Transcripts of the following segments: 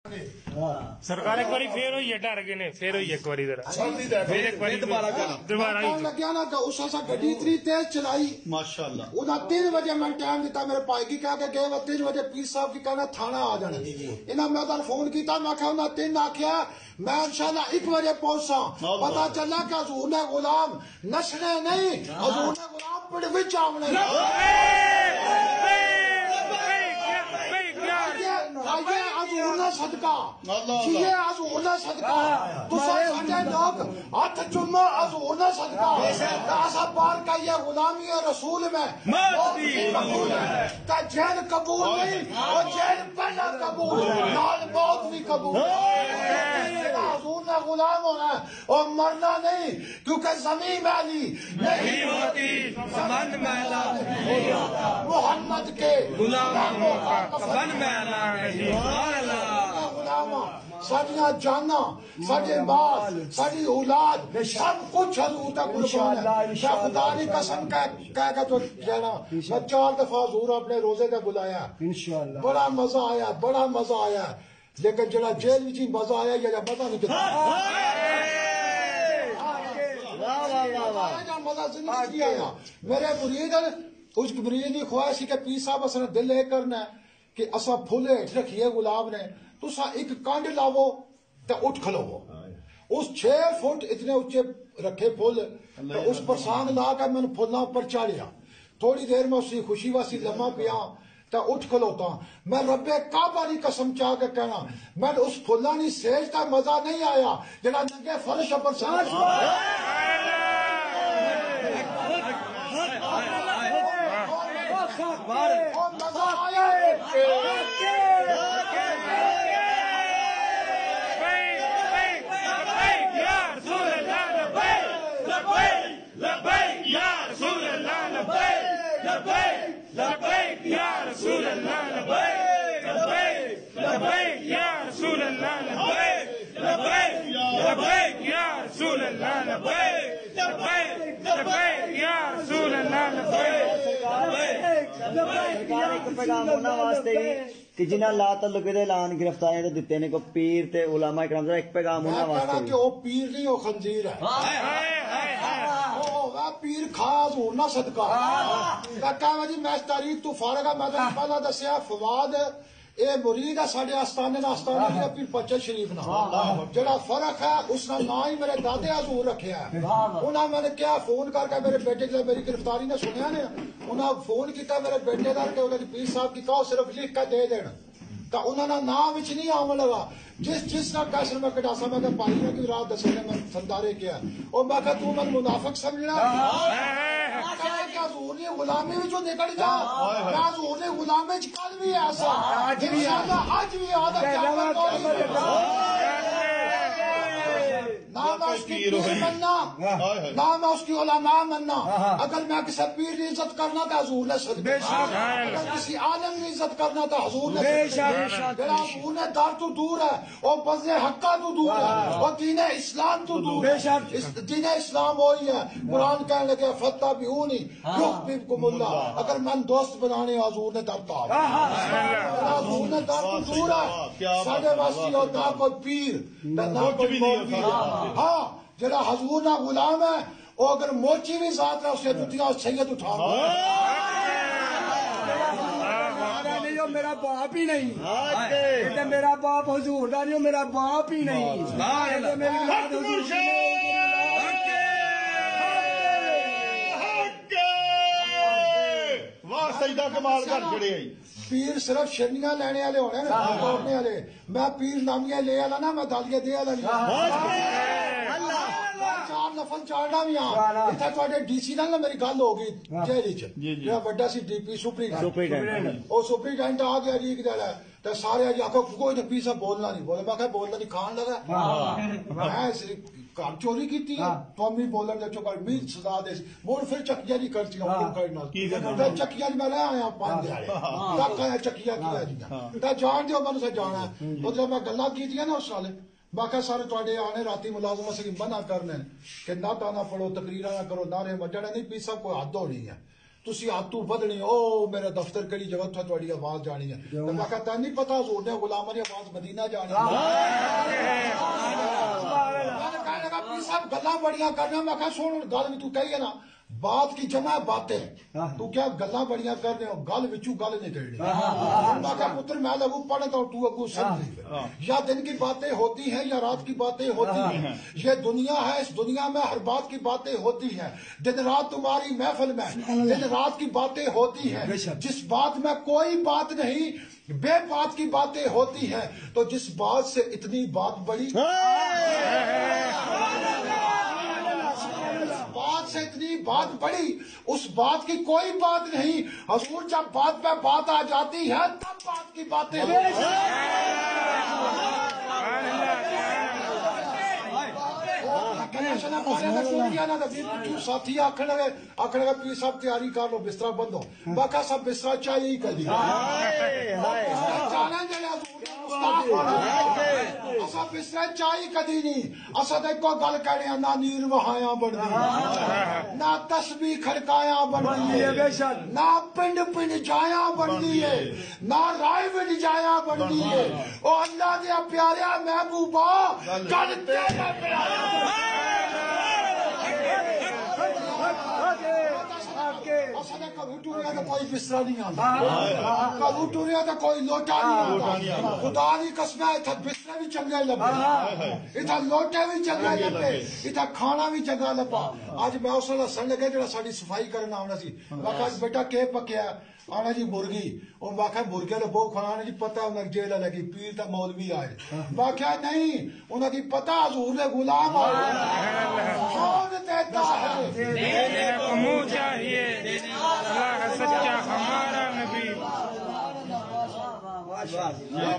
سرکار ایک باری پھر ہوئی ہے ڈر گئے نے پھر ہوئی ایک باری ذرا پھر ایک باری دوبارہ لگیا نا کہ اس اسا گڈی اتنی تیز چلائی ماشاءاللہ انہاں 3 بجے میں ٹائم دیتا میرے بھائی کی کہا کہ گئے وہ 3 بجے پیر صاحب کی کہنا تھانہ آ جانا انہاں میں ادھر فون کیتا میں کہا انہاں 3 آکھیا میں انشاءاللہ 1 بجے پہنچا پتا چلا کہ حضور نے غلام نسنے نہیں حضور نے غلام پڑ وچ آونے صدقہ جیے حضور نے صدقہ تساں ساڈے لوگ ہاتھ چومو حضور نے صدقہ اسا پار کا یہ غلامی رسول میں قبول ہے کہ جیل قبول نہیں اور جیل پہلا قبول نال موت بھی قبول حضور نے غلام ہونا ہے اور مرنا نہیں کیونکہ زمین میلی نہیں ہوتی زمن میلا نہیں ہوتا محمد کے غلاموں کا کفن میلا نہیں ہوتا ساڈیاں جانا ساڈے مال ساڈی اولاد سب کچھ حضور تک قربان ہے میں خدا کی قسم کہہ کے تو کہنا میں 4 دفعہ حضور اپنے روزے تے بلایا انشاءاللہ بڑا مزہ آیا لیکن جڑا جیل وچ مزہ آیا یا مزہ نہیں کیتا مزہ زندگی نہیں آیا میرے مرید اس مرید کی خواہش سی کہ پیر صاحب اصل دل یہ کرنا ہے کہ اسا پھول ہیٹھ رکھیے غلام نے تسا ایک کانڈ لاو تے اٹھ کھلو اس 6 فٹ اتنے اونچے رکھے پھول اس پر سانگ لا کے میں پھولاں پر چاڑیا تھوڑی دیر میں اسی خوشی واسی لمحہ پیا تے اٹھ کھلوتا میں رب کعبہ کی قسم چاہ کے کہنا میں اس پھولاں دی سیج تے مزہ نہیں آیا جڑا ننگے فرش پر سانگ مزہ آیا پیغام ہونا واسطے کہ جنہاں لا تعلق دے اعلان گرفتاریاں تے دتے نے کو پیر تے علماء کرام دا ایک پیغام ہونا واسطے کہ او پیر نہیں او خنزیر ہے او پیر خاص ہونا صدقہ کہا جی میں اس تاریخ تو فارغ ہے میں تو پہلا دسیا فواد اے مرید ہے ساڈے آستانے دا آستانہ ہے پیر پچل شریف نا جڑا فرق ہے اس کا نام ہی میرے دادے حضور رکھیا ہے انہاں میں نے کیا فون کر کے میرے بیٹے کے میری گرفتاری نے سنیا نے انہاں فون کیتا میرے بیٹے دا کہ انہاں پیر صاحب کی کہو صرف لکھ کے دے دین تو انہوں نے نام وچ نہیں آون لگا جس نہ کیسر میں کٹا سا میں کہ پائی نے کی رات دسنے میں سندارے کیا اور میں کہ تو من منافق سمجھنا کہ حضور نے غلامی وچ نکل جا میں حضور نے غلامی وچ کل بھی ایسا انشاءاللہ اج بھی قیامت نہ میں اس کی پیر مننا نہ میں اس کی علماء مننا اگر میں کسی پیر کی عزت کرنا تو حضور نے صدقہ اگر کسی عالم کی عزت کرنا تو حضور نے میرا حضور نے در تو دور ہے اور بزن حقہ تو دور ہے اور دین اسلام تو دور ہے دین اسلام وہی ہے قرآن کہنے لگے فتح بھی ہوں نہیں یحببکم اللہ اگر میں دوست بنانے حضور نے در تو حضور نے در تو دور ہے ساڑھے واسطی اور نہ کوئی پیر نہ کوئی مولوی ہاں جڑا حضور نہ غلام ہے وہ اگر موچی بھی ذات ہے اسے دتیاں سید اٹھا میرا باپ ہی نہیں میرا باپ حضور دا نہیں میرا باپ ہی نہیں سجدہ کمال کر چھڑے پیر صرف شرنیاں لینے والے ہونے نا توڑنے والے میں پیر نامیاں لے والا نا میں دالیاں دے والا نہیں چار نفل چاڑنا بھی ہاں اتنا تھوڑے ڈی سی نال میری گل ہو گئی جیل چ میرا بڑا سی ڈی پی سپرینٹینڈنٹ وہ سپرینٹینڈنٹ آ گیا ریک دلا تو سارے جی آخو کوئی تو پی صاحب بولنا نہیں بولے میں بولنا نہیں کھان لگا میں گھر چوری کی تو امی بولن دے چکر می سزا دے مڑ پھر چکیا نہیں کرتی ہوں چکیا میں رہ آیا 5 دیہڑے چکیا کیا جان دیو میں جانا ہے میں گلا کی نا اس والے باقی سارے تے آنے رات ملازمت سے منع کرنے کہ نہ تانا پڑھو تقریر نہ کرو نعرے مجھے نہیں پی سب کوئی حد ہونی ہے تسی ہاتھوں بدنے او میرا دفتر کہڑی جگہ تھا تھوڑی آواز جانی ہے میں کہا تین نہیں پتا حضور نے غلامہ کی آواز مدینہ جانی ہے میں نے کہنے لگا پیر صاحب گلاں بڑیاں کرنا میں کہا سن گل بھی تو کہی ہے نا بات کی جمع باتیں تو کیا گلاں بڑیاں کر رہے ہو گل وچوں گل نکلنی میں کہا پتر میں لگوں پڑھتا ہوں تو اگوں سمجھ یا دن کی باتیں ہوتی ہیں یا رات کی باتیں ہوتی ہیں یہ دنیا ہے اس دنیا میں ہر بات کی باتیں ہوتی ہیں دن رات تمہاری محفل میں دن رات کی باتیں ہوتی ہیں جس بات میں کوئی بات نہیں بے بات کی باتیں ہوتی ہیں تو جس بات سے اتنی بات بڑی بات سے اتنی بات بڑی اس بات کی کوئی بات نہیں حضور جب بات پہ بات آ جاتی ہے تب بات کی باتیں ساتھی آخر لگے پیر صاحب تیاری کر لو بستر بند ہو باقا صاحب بستر چاہیے ہی کر دیا بستر چاہیے کدی نہیں اصل ایک گل کہنے نہ نیر وہایا بنتی نہ تسبیح کھڑکایا بنتی ہے نہ پنڈ پنڈ جایا بنتی ہے نہ رائے وڈ جایا بنتی ہے او اللہ دیا پیاریا محبوبا گل تیرا پیارا کلو ٹوریا تو کوئی بستر نہیں آتا کلو ٹوریا تو کوئی لوٹا نہیں آتا خدا کی قسم ہے اتنا بستر بھی چنگا لبا اتنا لوٹے بھی چنگا لبے اتنا کھانا بھی چنگا لبا اج میں اس ویلے ہسن لگے جڑا ساری صفائی کرنا آنا سی میں کہا بیٹا کہ پکیا آنا جی مرغی اور واقعہ مرغے نے بہت کھانا جی پتا انہیں جیل لگی پیر تا مولوی آئے واقعہ نہیں انہیں کی پتا حضور نے غلام آئے کون دیتا ہے دینے کو منہ چاہیے اللہ سچا ہمارا نبی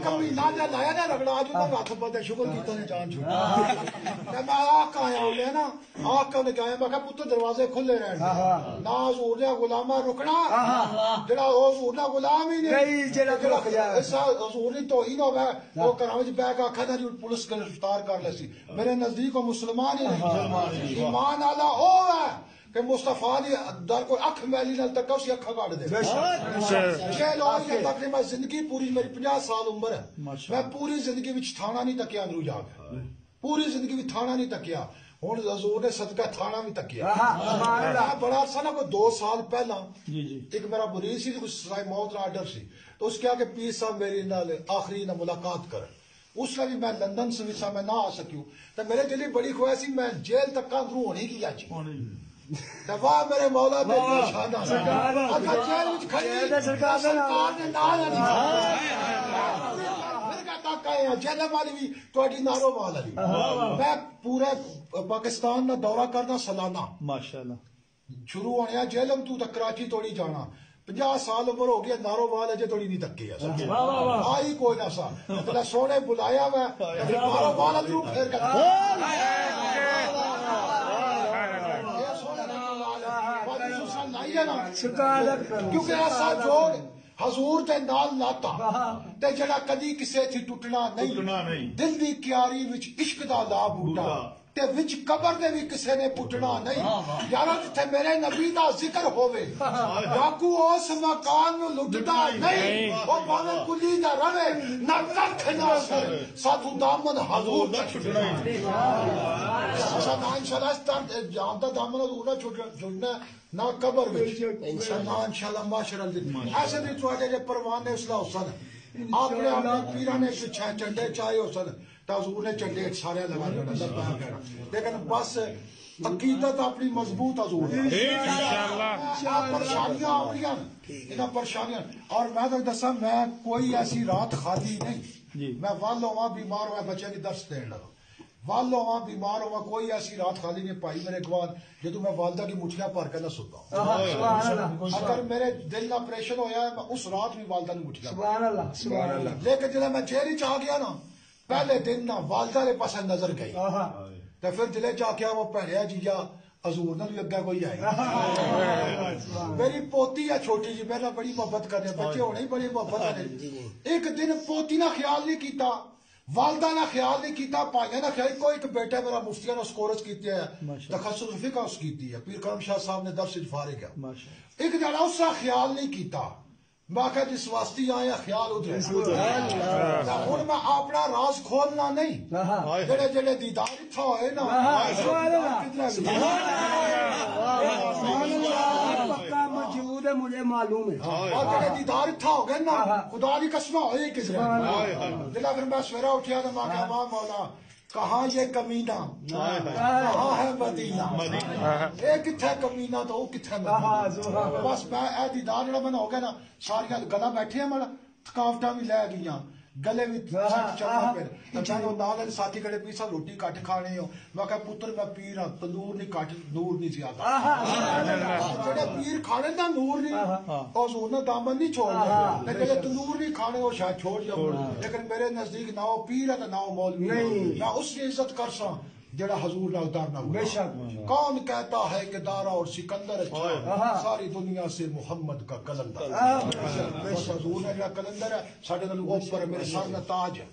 کبھی نہ لایا نہ رگڑا جو میں ہاتھ بدے شکر کیتا نے جان چھوڑا میں آکھ آیا ہوں نا آکھ نے کہا میں کہا پتر دروازے کھلے رہنے نہ حضور نے غلامہ رکنا جڑا حضور نے غلام ہی نہیں جڑا حضور نے توہین ہوے وہ گھراں وچ بیٹھ کے آکھدا جی پولیس گرفتار کر لے سی میرے نزدیک وہ مسلمان ہی نہیں ایمان والا او ہے کہ مصطفیٰ دی در کوئی اکھ میلی نال تک اسی اکھا کاٹ دے یہ لوگ یہ تقریبا زندگی پوری میری 50 سال عمر ہے میں پوری زندگی وچ تھانہ نہیں تکیا اندرو جا کے پوری زندگی وچ تھانہ نہیں تکیا ہن حضور نے صدقہ تھانہ بھی تکیا بڑا عرصہ نا کوئی 2 سال پہلا ایک میرا مرید سی کچھ سزائے موت کا آرڈر سی تو اس کیا کہ پیر صاحب میری نال آخری نہ ملاقات کرن اس میں بھی میں لندن سے بھی میں نہ آ سکیوں تو میرے دل بڑی خواہش سی میں جیل تک اندرو ہونی کی اج واہ میرے مولا تیری شان اچھا جیل وچ کھڑی سرکار نے نال جیل والی بھی تھوڑی نارو مال علی میں پورے پاکستان کا دورہ کرنا سالانہ ماشاءاللہ شروع ہونے جیلم تو کراچی توڑی جانا 50 سال عمر ہو گیا نارو مال اجے توڑی نہیں تکی آئی کوئی نہ سا سونے بلایا میں نارو مال ادھر پھیر کر کیونکہ ایسا جوڑ حضور تے نال لاتا تے جڑا کدی کسے تھی ٹوٹنا نہیں دل دی کیاری وچ عشق دا لا بوٹا تے وچ قبر دے بھی کسے نے پٹنا نہیں یارا جتھے میرے نبی دا ذکر ہووے ڈاکو اس مکان نو لٹدا نہیں او بھاوے کلی دا رہے نہ ککھ نہ سر ساتھو دامن حضور دا چھٹنا اساں انشاءاللہ اس طرح جان دا دامن حضور دا چھٹنا نہ قبر وچ انشاءاللہ معاشر دن ایسے بھی تواڈے دے پروانے اصلاح حسن اپنے اپنے پیراں نے پچھے چنڈے چائے حسن تو حضور نے چنڈے سارے لگا دینا لیکن بس عقیدت اپنی مضبوط حضور پریشانیاں آ رہی ہیں پریشانیاں اور میں تو دساں میں کوئی ایسی رات خالی نہیں میں وال ہوا بیمار ہوا بچے کی درس دین لگا وال ہوا بیمار ہوا کوئی ایسی رات خالی نہیں پائی میرے اقبال جدو میں والدہ کی مٹھیاں بھر کے نہ ستا ہوں اگر میرے دل کا آپریشن ہویا ہے میں اس رات بھی والدہ کی مٹھیاں لیکن جب میں جیل چ آ گیا نا پہلے دن نہ والدہ کے پاس نظر گئی تو پھر دلے چ آ وہ بھڑیا جیجا حضور نے بھی اگا کوئی آئے میری پوتی ہے چھوٹی جی میرا بڑی محبت کرنے بچے ہونے ہی بڑی محبت کرنے ایک دن پوتی نے خیال نہیں کیتا والدہ نے خیال نہیں کیتا، پائیاں نے خیال کوئی ایک بیٹا میرا مفتیاں نے سکورج کیتی ہے، تخصص فقہ اس کیتی ہے، پیر کرم شاہ صاحب نے درس فارغ ہے، ایک جڑا اس کا خیال نہیں کیتا، میں کہ جس واسطے آیا خیال ادھر ہوں میں اپنا راز کھولنا نہیں، جڑے جڑے دیدار اتھا ہوئے نا پکا موجود ہے، مجھے معلوم ہے، اور جڑے دیدار اتھا ہو گئے نا خدا کی قسم ہوئے کس دلا پھر میں سویرا اٹھیا تو میں کہ واہ مولا کہاں یہ کمینہ کہاں ہے مدینہ، یہ کتھے کمینہ تو وہ کتھے مدینہ، بس میں اے دیدار جڑا میں ہو گیا نا ساریاں گلا بیٹھے ہیں مڑا تھکاوٹاں بھی لے گئیاں گلے بھی چلنا پھر میں نال ساتھی کڑے پی سب روٹی کٹ کھانے ہو، میں کہ پتر میں پیر ہاں تندور نہیں کٹ نور نہیں زیادہ، جڑے پیر کھانے نا نور نہیں اور حضور نے دامن نہیں چھوڑ لیکن جڑے تندور نہیں کھانے وہ شاید چھوڑ جاؤ، لیکن میرے نزدیک نہ وہ پیر ہے تو نہ وہ مولوی، میں اس کی عزت کر سا جڑا حضور نے اتارنا ہوا، کون کہتا ہے کہ دارا اور سکندر اچھا ساری دنیا سے محمد کا کلندر، حضور نے جڑا کلندر ہے ساڈے نال اوپر میرے سر میں تاج ہے،